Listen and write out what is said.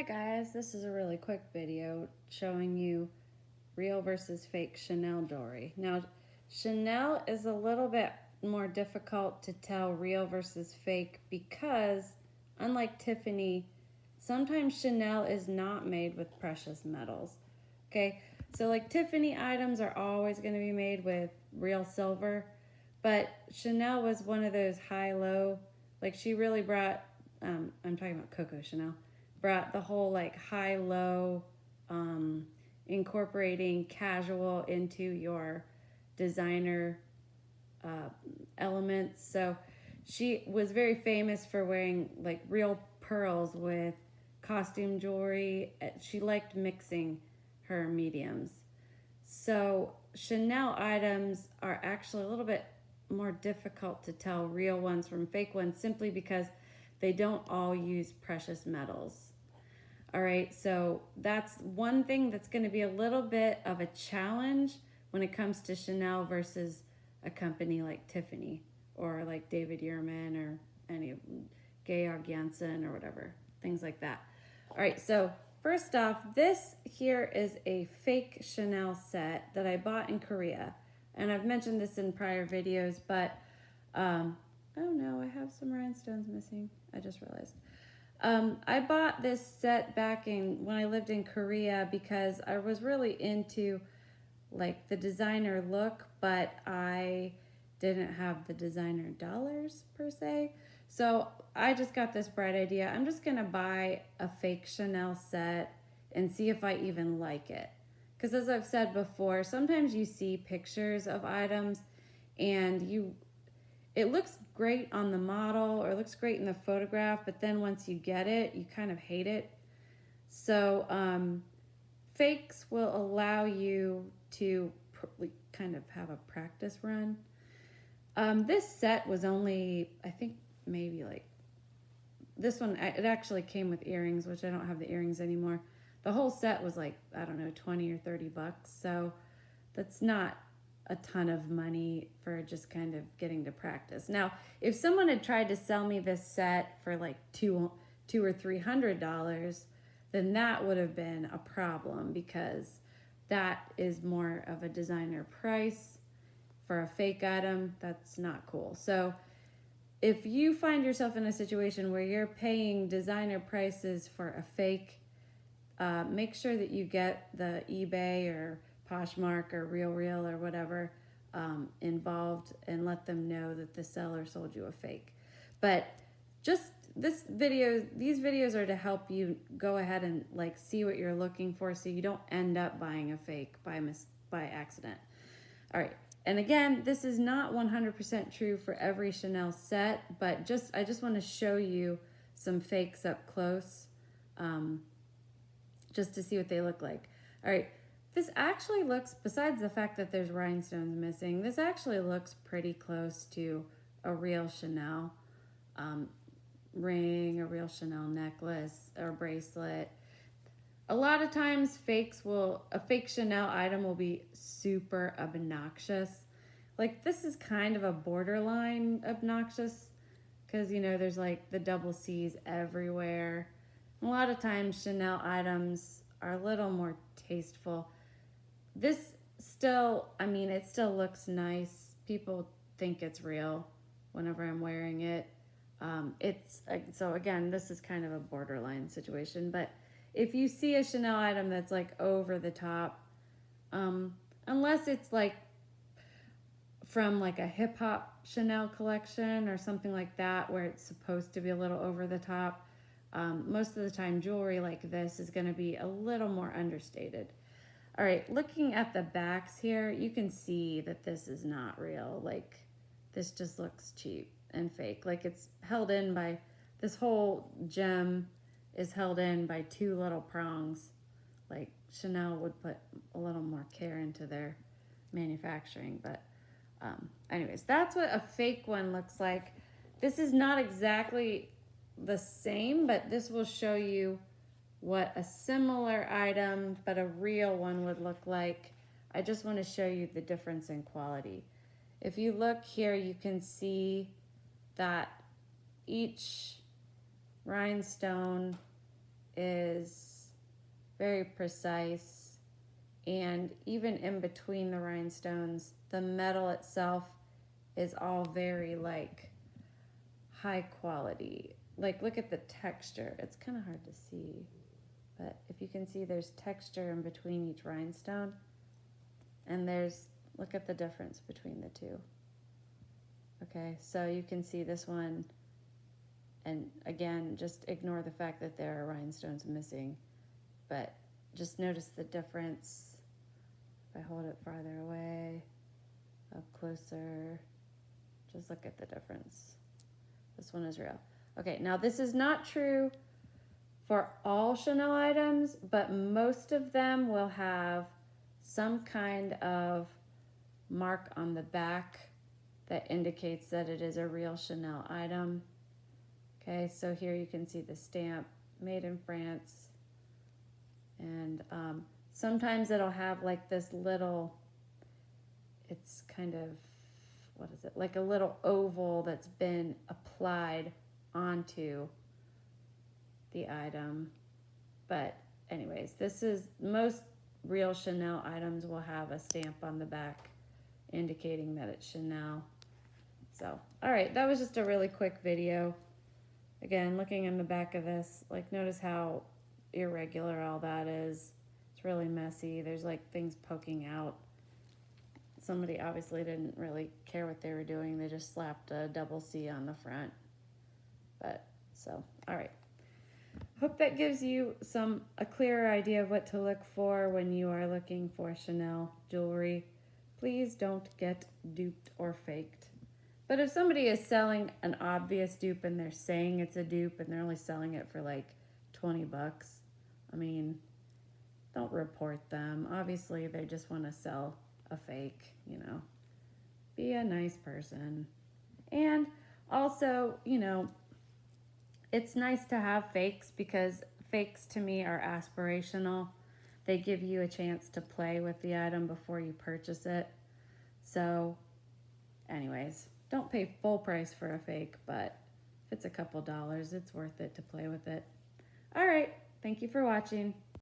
guys, this is a really quick video showing you real versus fake Chanel jewelry. Now, Chanel is a little bit more difficult to tell real versus fake because, unlike Tiffany, sometimes Chanel is not made with precious metals. Okay, so like Tiffany items are always going to be made with real silver, but Chanel was one of those high-low, like she really brought, I'm talking about Coco Chanel, brought the whole like high-low, incorporating casual into your designer elements. So she was very famous for wearing like real pearls with costume jewelry. She liked mixing her mediums. So Chanel items are actually a little bit more difficult to tell real ones from fake ones simply because they don't all use precious metals. All right, so that's one thing that's going to be a little bit of a challenge when it comes to Chanel versus a company like Tiffany or like David Yurman or any of Georg Janssen or whatever, things like that. All right, so first off, this here is a fake Chanel set that I bought in Korea. And I've mentioned this in prior videos, but, oh no, I have some rhinestones missing. I just realized. I bought this set back when I lived in Korea because I was really into like the designer look, but I didn't have the designer dollars per se. So I just got this bright idea. I'm just gonna buy a fake Chanel set and see if I even like it. Because as I've said before, sometimes you see pictures of items and it looks great on the model or it looks great in the photograph, but then once you get it, you kind of hate it. So fakes will allow you to kind of have a practice run. This set was only, I think maybe like, this one, it actually came with earrings, which I don't have the earrings anymore. The whole set was like, I don't know, 20 or 30 bucks. So that's not a ton of money for just kind of getting to practice. Now, if someone had tried to sell me this set for like $200 or $300, then that would have been a problem because that is more of a designer price. For a fake item, that's not cool. So if you find yourself in a situation where you're paying designer prices for a fake, make sure that you get the eBay or Poshmark or RealReal or whatever involved and let them know that the seller sold you a fake. But just these videos are to help you go ahead and like see what you're looking for so you don't end up buying a fake by accident. All right. And again, this is not 100% true for every Chanel set, but I just want to show you some fakes up close just to see what they look like. All right, this actually looks, besides the fact that there's rhinestones missing, this actually looks pretty close to a real Chanel ring, a real Chanel necklace or bracelet. A lot of times a fake Chanel item will be super obnoxious. Like this is kind of a borderline obnoxious because, you know, there's like the double C's everywhere. A lot of times Chanel items are a little more tasteful. This still, I mean, it still looks nice. People think it's real whenever I'm wearing it. So again, this is kind of a borderline situation, but if you see a Chanel item that's like over the top, unless it's like from like a hip hop Chanel collection or something like that where it's supposed to be a little over the top, most of the time jewelry like this is going to be a little more understated. All right, looking at the backs here, you can see that this is not real. Like this just looks cheap and fake. Like it's held in by, this whole gem is held in by two little prongs. Like Chanel would put a little more care into their manufacturing. But anyways, that's what a fake one looks like. This is not exactly the same, but this will show you what a similar item, but a real one would look like. I just want to show you the difference in quality. If you look here, you can see that each rhinestone is very precise. And even in between the rhinestones, the metal itself is all very like high quality. Like look at the texture. It's kind of hard to see, but if you can see, there's texture in between each rhinestone, and look at the difference between the two. Okay, so you can see this one, and again, just ignore the fact that there are rhinestones missing, but just notice the difference. If I hold it farther away, up closer, just look at the difference. This one is real. Okay, now this is not true for all Chanel items, but most of them will have some kind of mark on the back that indicates that it is a real Chanel item. Okay, so here you can see the stamp, made in France. And sometimes it'll have like this little, it's kind of, what is it? Like a little oval that's been applied onto the item. But anyways, most real Chanel items will have a stamp on the back indicating that it's Chanel. So, all right, that was just a really quick video. Again, looking in the back of this, like notice how irregular all that is. It's really messy. There's like things poking out. Somebody obviously didn't really care what they were doing. They just slapped a double C on the front. But, so, all right. Hope that gives you a clearer idea of what to look for when you are looking for Chanel jewelry. Please don't get duped or faked. But if somebody is selling an obvious dupe and they're saying it's a dupe and they're only selling it for like 20 bucks, I mean, don't report them. Obviously, they just want to sell a fake, you know. Be a nice person. And also, you know, it's nice to have fakes because fakes to me are aspirational. They give you a chance to play with the item before you purchase it. So, anyways, don't pay full price for a fake, but if it's a couple dollars, it's worth it to play with it. All right, thank you for watching.